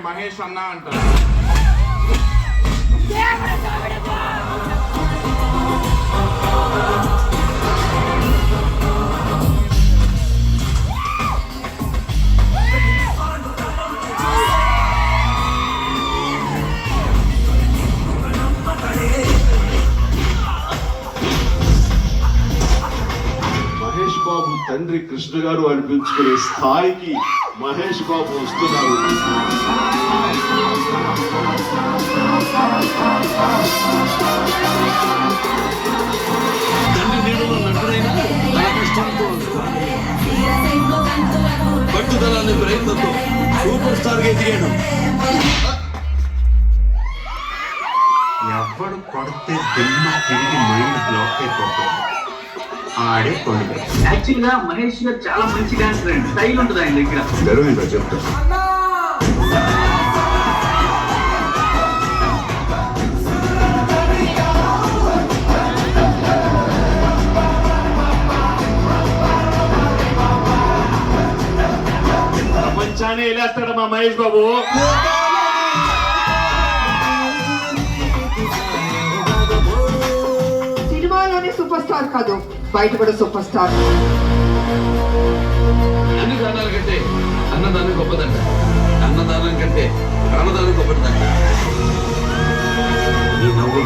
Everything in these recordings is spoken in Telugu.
మహేష్ అన్న అంటారు. మహేష్ బాబు తండ్రి కృష్ణ గారు అనిపించుకునే స్థాయికి మహేష్ బాబు వస్తున్నారు. తండ్రి నీడలో నటుడైనా తన కష్టంతో పట్టుదల అనే ప్రయత్నంతో సూపర్ స్టార్ గా ఎదిగాడు. ఎవడు కొడితే దిమ్మ తిరిగి మైండ్ బ్లాక్ అయిపోతుంది. ఆడే కొండ. యాక్చువల్ గా మహేష్ గారు చాలా మంచి డాన్సర్ అండి. స్టైల్ ఉంటుంది ఆయన దగ్గర. తెరవేంటో చెప్తా. ప్రపంచాన్ని వెళ్ళేస్తాడు మా మహేష్ బాబు. సినిమాలోనే సూపర్ స్టార్ కాదు, బయట కూడా సూపర్ స్టార్. అన్ని దానాల కంటే అన్నదానం గొప్పదంట. అన్నదానం కంటే ప్రాణదానం గొప్పదంట. ఈ నవ్వు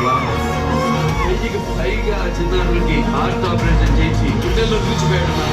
వెయ్యికి పైగా చిన్నారులకి హార్ట్ ఆపరేషన్ చేసి గుండెల్లో నిలిచిపోయాడు.